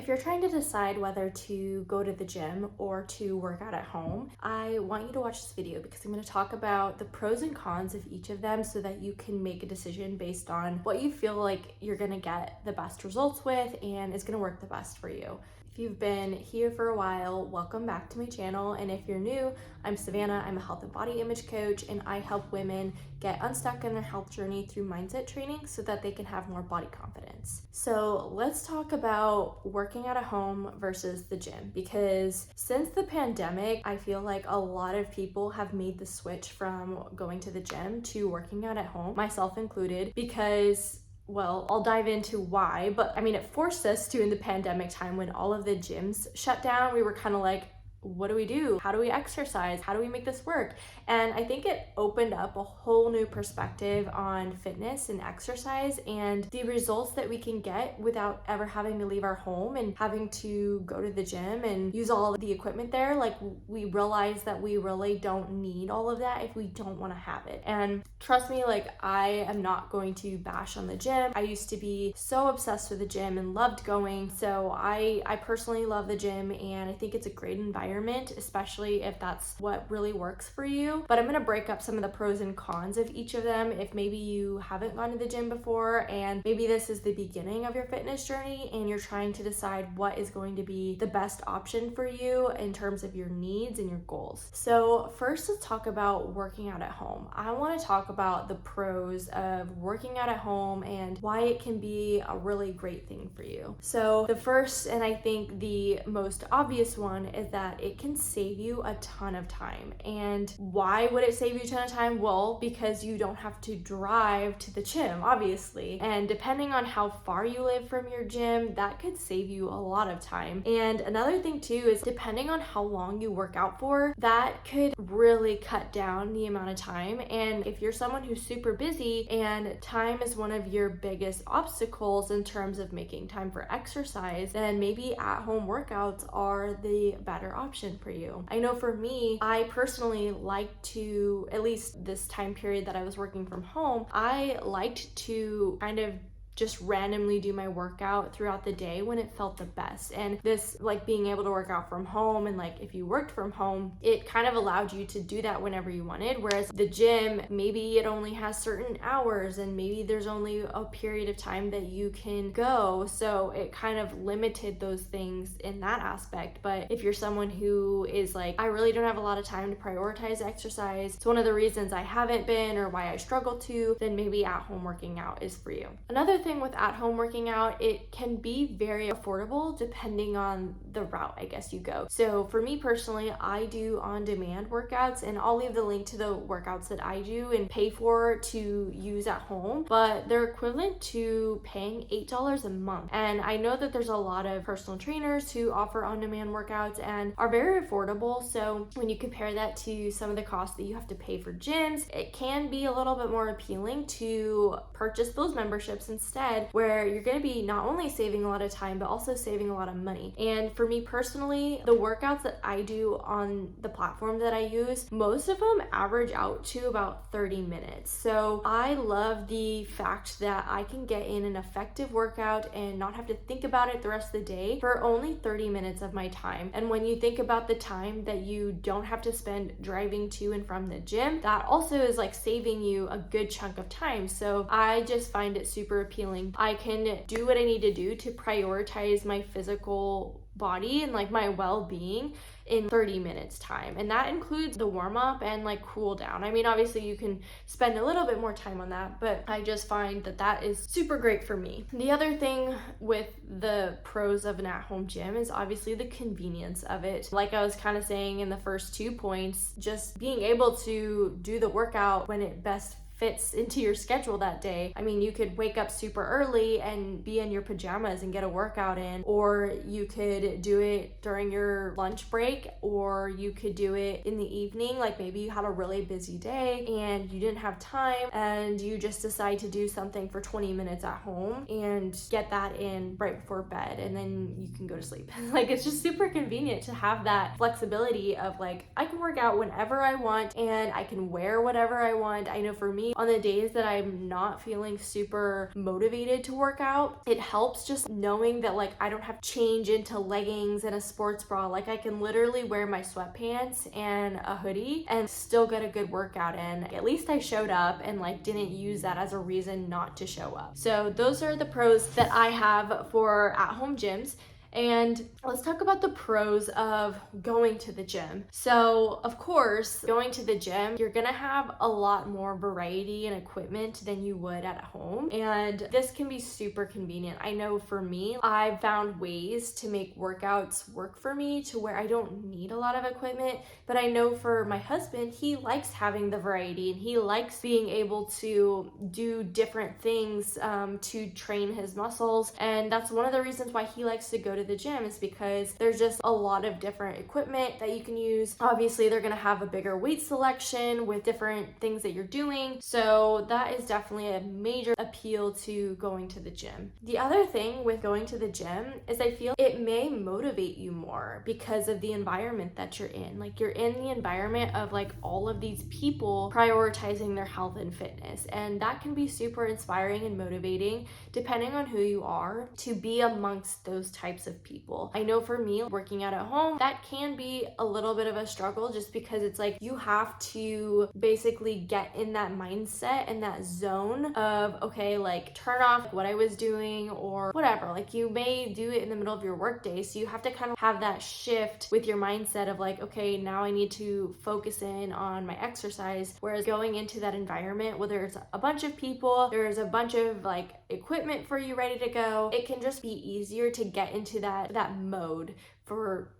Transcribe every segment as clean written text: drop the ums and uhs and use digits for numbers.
if you're trying to decide whether to go to the gym or to work out at home, I want you to watch this video because I'm going to talk about the pros and cons of each of them so that you can make a decision based on what you feel like you're going to get the best results with and is going to work the best for you. If you've been here for a while, welcome back to my channel. And if you're new, I'm Savannah. I'm a health and body image coach, and I help women get unstuck in their health journey through mindset training so that they can have more body confidence. So let's talk about working out at home versus the gym, because since the pandemic, I feel like a lot of people have made the switch from going to the gym to working out at home, myself included, because I'll dive into why, but I mean, it forced us to in the pandemic time when all of the gyms shut down. We were kind of like, what do we do? How do we exercise? How do we make this work? And I think it opened up a whole new perspective on fitness and exercise and the results that we can get without ever having to leave our home and having to go to the gym and use all of the equipment there. Like, we realized that we really don't need all of that if we don't want to have it. And trust me, like, I am not going to bash on the gym. I used to be so obsessed with the gym and loved going. So I personally love the gym, and I think it's a great environment, especially if that's what really works for you. But I'm going to break up some of the pros and cons of each of them if maybe you haven't gone to the gym before and maybe this is the beginning of your fitness journey and you're trying to decide what is going to be the best option for you in terms of your needs and your goals. So first, let's talk about working out at home. I want to talk about the pros of working out at home and why it can be a really great thing for you. So the first, and I think the most obvious one, is that it can save you a ton of time. And why would it save you a ton of time? Well, because you don't have to drive to the gym, obviously. And depending on how far you live from your gym, that could save you a lot of time. And another thing too is depending on how long you work out for, that could really cut down the amount of time. And if you're someone who's super busy and time is one of your biggest obstacles in terms of making time for exercise, then maybe at-home workouts are the better option for you. I know for me, I personally like to, at least this time period that I was working from home, I liked to kind of just randomly do my workout throughout the day when it felt the best. And this, like, being able to work out from home, and like if you worked from home, it kind of allowed you to do that whenever you wanted. Whereas the gym, maybe it only has certain hours and maybe there's only a period of time that you can go. So it kind of limited those things in that aspect. But if you're someone who is like, I really don't have a lot of time to prioritize exercise, it's one of the reasons I haven't been or why I struggle to, then maybe at home working out is for you. Another thing with at-home working out, it can be very affordable depending on the route, I guess, you go. So for me personally, I do on-demand workouts, and I'll leave the link to the workouts that I do and pay for to use at home, but they're equivalent to paying $8 a month. And I know that there's a lot of personal trainers who offer on-demand workouts and are very affordable. So when you compare that to some of the costs that you have to pay for gyms, it can be a little bit more appealing to purchase those memberships instead, where you're going to be not only saving a lot of time but also saving a lot of money. And for me personally, the workouts that I do on the platform that I use, most of them average out to about 30 minutes. So I love the fact that I can get in an effective workout and not have to think about it the rest of the day for only 30 minutes of my time. And when you think about the time that you don't have to spend driving to and from the gym, that also is like saving you a good chunk of time. So I just find it super appealing. I can do what I need to do to prioritize my physical body and like my well-being in 30 minutes time. And that includes the warm-up and like cool down. I mean, obviously you can spend a little bit more time on that, but I just find that that is super great for me. The other thing with the pros of an at-home gym is obviously the convenience of it. Like I was kind of saying in the first 2 points, just being able to do the workout when it best fits into your schedule that day. I mean, you could wake up super early and be in your pajamas and get a workout in, or you could do it during your lunch break, or you could do it in the evening. Like maybe you had a really busy day and you didn't have time and you just decide to do something for 20 minutes at home and get that in right before bed, and then you can go to sleep. Like, it's just super convenient to have that flexibility of like, I can work out whenever I want and I can wear whatever I want. I know for me, me on the days that I'm not feeling super motivated to work out. It helps just knowing that like I don't have to change into leggings and a sports bra. Like I can literally wear my sweatpants and a hoodie and still get a good workout in. At least I showed up and like didn't use that as a reason not to show up. So those are the pros that I have for at-home gyms. And let's talk about the pros of going to the gym. So of course, going to the gym, you're gonna have a lot more variety and equipment than you would at home. And this can be super convenient. I know for me, I've found ways to make workouts work for me to where I don't need a lot of equipment. But I know for my husband, he likes having the variety and he likes being able to do different things to train his muscles. And that's one of the reasons why he likes to go to the gym, is because there's just a lot of different equipment that you can use. Obviously, they're gonna have a bigger weight selection with different things that you're doing. So that is definitely a major appeal to going to the gym. The other thing with going to the gym is I feel it may motivate you more because of the environment that you're in. Like you're in the environment of like all of these people prioritizing their health and fitness. And that can be super inspiring and motivating depending on who you are to be amongst those types of people. I know for me, working out at home, that can be a little bit of a struggle just because it's like you have to basically get in that mindset and that zone of, okay, like turn off what I was doing or whatever. Like you may do it in the middle of your workday, so you have to kind of have that shift with your mindset of like, okay, now I need to focus in on my exercise. Whereas going into that environment where there's a bunch of people, there's a bunch of like equipment for you ready to go, it can just be easier to get into that mode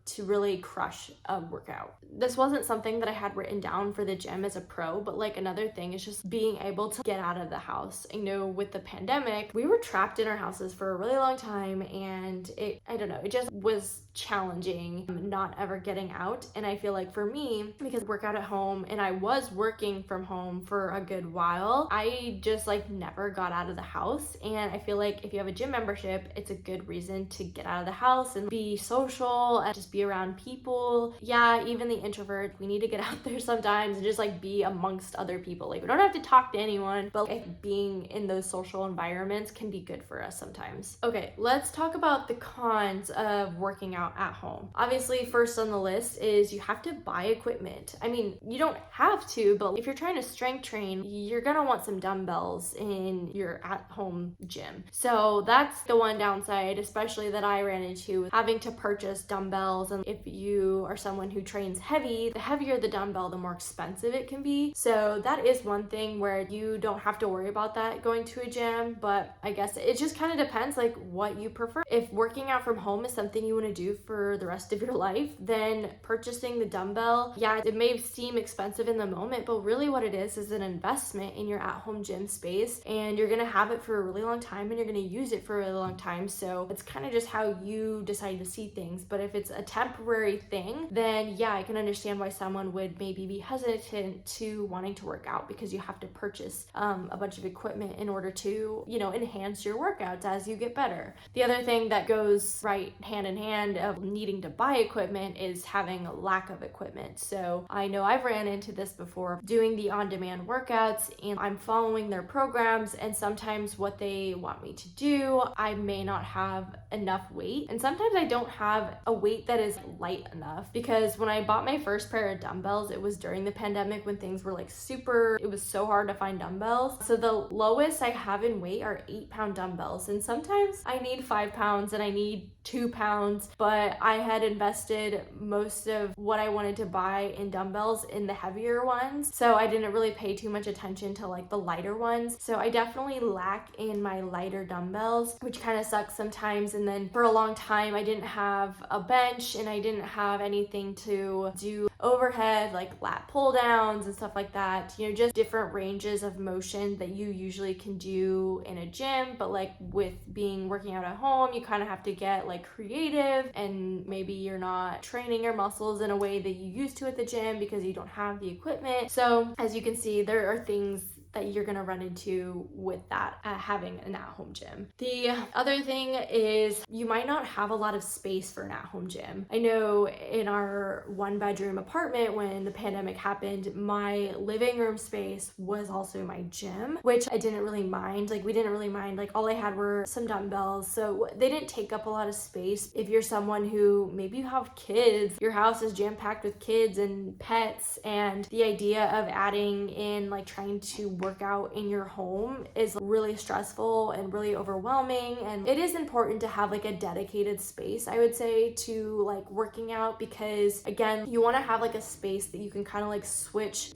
to really crush a workout. This wasn't something that I had written down for the gym as a pro, but like another thing is just being able to get out of the house. I know with the pandemic, we were trapped in our houses for a really long time, and it just was challenging not ever getting out. And I feel like for me, because I work out at home and I was working from home for a good while, I just like never got out of the house. And I feel like if you have a gym membership, it's a good reason to get out of the house and be social and just be around people. Yeah, even the introvert, we need to get out there sometimes and just like be amongst other people. Like we don't have to talk to anyone, but like being in those social environments can be good for us sometimes. Okay, let's talk about the cons of working out at home. Obviously, first on the list is you have to buy equipment. I mean, you don't have to, but if you're trying to strength train, you're gonna want some dumbbells in your at-home gym. So that's the one downside, especially that I ran into, with having to purchase dumbbells. And if you are someone who trains heavy, the heavier the dumbbell, the more expensive it can be. So that is one thing where you don't have to worry about that going to a gym, but I guess it just kind of depends like what you prefer. If working out from home is something you want to do for the rest of your life, then purchasing the dumbbell, yeah, it may seem expensive in the moment, but really what it is an investment in your at-home gym space, and you're gonna have it for a really long time and you're gonna use it for a really long time. So it's kind of just how you decide to see things. But if it's a temporary thing, then yeah, I can understand why someone would maybe be hesitant to wanting to work out, because you have to purchase a bunch of equipment in order to, enhance your workouts as you get better. The other thing that goes right hand in hand of needing to buy equipment is having a lack of equipment. So I know I've ran into this before doing the on-demand workouts, and I'm following their programs, and sometimes what they want me to do, I may not have enough weight, and sometimes I don't have a weight that is light enough, because when I bought my first pair of dumbbells, it was during the pandemic when things were like it was so hard to find dumbbells. So the lowest I have in weight are 8-pound dumbbells, and sometimes I need 5 pounds and I need 2 pounds, but I had invested most of what I wanted to buy in dumbbells in the heavier ones, so I didn't really pay too much attention to like the lighter ones. So I definitely lack in my lighter dumbbells, which kind of sucks sometimes. And then for a long time I didn't have a bench and I didn't have anything to do overhead like lat pull downs and stuff like that, just different ranges of motion that you usually can do in a gym. But like with working out at home, you kind of have to get like creative, and maybe you're not training your muscles in a way that you used to at the gym because you don't have the equipment. So as you can see, there are things that you're gonna run into with that having an at-home gym. The other thing is you might not have a lot of space for an at-home gym. I know in our 1-bedroom apartment when the pandemic happened, my living room space was also my gym, which I didn't really mind. Like we didn't really mind, like all I had were some dumbbells, so they didn't take up a lot of space. If you're someone who maybe you have kids, your house is jam-packed with kids and pets, and the idea of adding in like trying to work out in your home is really stressful and really overwhelming. And it is important to have like a dedicated space, I would say, to like working out, because again, you want to have like a space that you can kind of like switch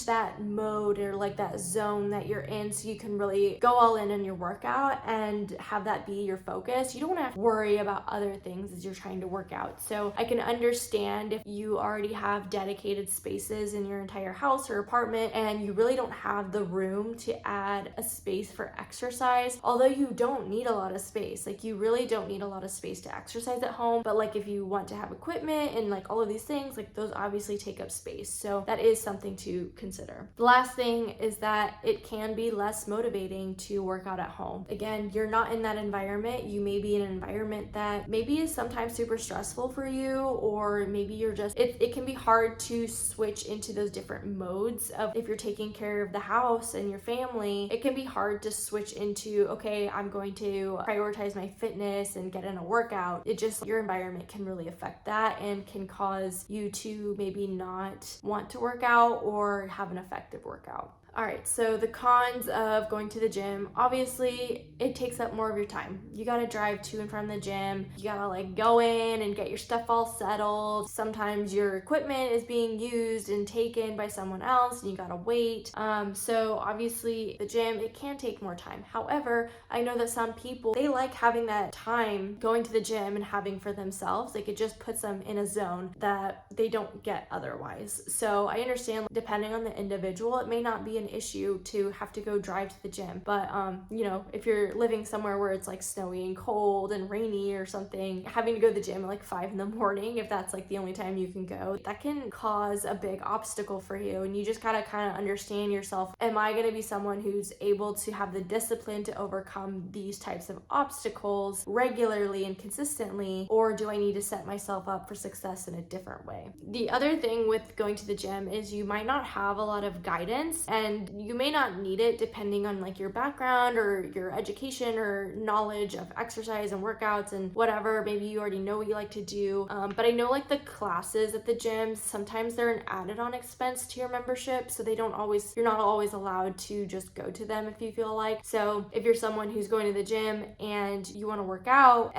that mode or like that zone that you're in, so you can really go all in your workout and have that be your focus. You don't want to have to worry about other things as you're trying to work out. So I can understand if you already have dedicated spaces in your entire house or apartment and you really don't have the room to add a space for exercise, although you don't need a lot of space. Like you really don't need a lot of space to exercise at home, but like if you want to have equipment and like all of these things, like those obviously take up space. So that is something to consider. The last thing is that it can be less motivating to work out at home. Again, you're not in that environment. You may be in an environment that maybe is sometimes super stressful for you, or maybe you're just, it can be hard to switch into those different modes of if you're taking care of the house and your family, it can be hard to switch into, okay, I'm going to prioritize my fitness and get in a workout. It just, your environment can really affect that and can cause you to maybe not want to work out or have an effective workout. All right, so the cons of going to the gym, obviously it takes up more of your time. You gotta drive to and from the gym. You gotta like go in and get your stuff all settled. Sometimes your equipment is being used and taken by someone else and you gotta wait. So obviously the gym, it can take more time. However, I know that some people, they like having that time going to the gym and having for themselves. Like it just puts them in a zone that they don't get otherwise. So I understand depending on the individual, it may not be an issue to have to go drive to the gym, but you know, if you're living somewhere where it's like snowy and cold and rainy or something, having to go to the gym at like 5 a.m, if that's like the only time you can go, that can cause a big obstacle for you. And you just gotta kind of understand yourself. Am I gonna be someone who's able to have the discipline to overcome these types of obstacles regularly and consistently, or do I need to set myself up for success in a different way? The other thing with going to the gym is you might not have a lot of guidance, and you may not need it depending on like your background or your education or knowledge of exercise and workouts and whatever. Maybe you already know what you like to do, but I know like the classes at the gyms, sometimes they're an added on expense to your membership, so you're not always allowed to just go to them if you feel like. So if you're someone who's going to the gym and you want to work out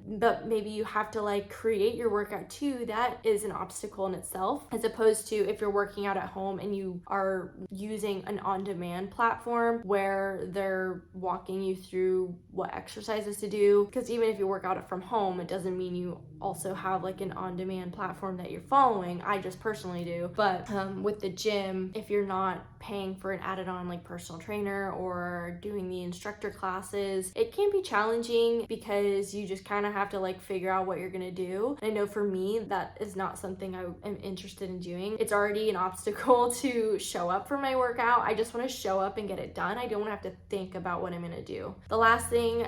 but maybe you have to like create your workout too, that is an obstacle in itself, as opposed to if you're working out at home and you are using an on-demand platform where they're walking you through what exercises to do. Because even if you work out from home, it doesn't mean you also have like an on-demand platform that you're following. I just personally do. But with the gym, if you're not paying for an added on like personal trainer or doing the instructor classes, it can be challenging because you just kind of have to like figure out what you're gonna do. I know for me, that is not something I am interested in doing. It's already an obstacle to show up for my workout. I just want to show up and get it done. I don't want to have to think about what I'm gonna do. The last thing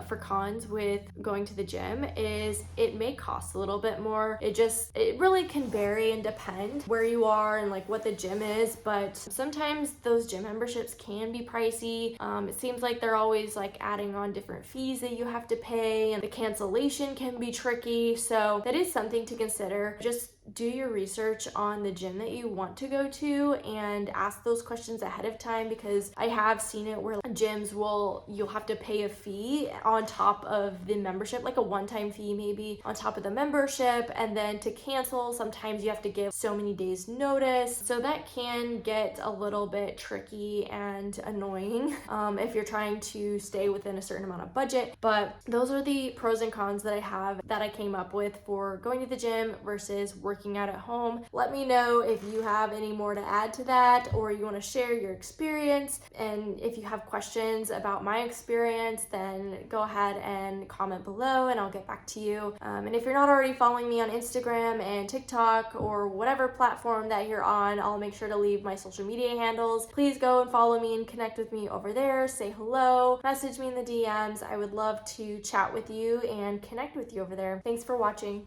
for cons with going to the gym is it may cost a little bit more. It really can vary and depend where you are and like what the gym is, but sometimes those gym memberships can be pricey. It seems like they're always like adding on different fees that you have to pay, and the cancellation can be tricky. So that is something to consider. Just do your research on the gym that you want to go to and ask those questions ahead of time, because I have seen it where gyms you'll have to pay a fee on top of the membership, like a one-time fee maybe on top of the membership, and then to cancel, sometimes you have to give so many days notice. So that can get a little bit tricky and annoying if you're trying to stay within a certain amount of budget. But those are the pros and cons that I came up with for going to the gym versus working out at home. Let me know if you have any more to add to that, or you want to share your experience. And if you have questions about my experience, then go ahead and comment below and I'll get back to you. And if you're not already following me on Instagram and TikTok or whatever platform that you're on, I'll make sure to leave my social media handles. Please go and follow me and connect with me over there. Say hello, message me in the DMs. I would love to chat with you and connect with you over there. Thanks for watching.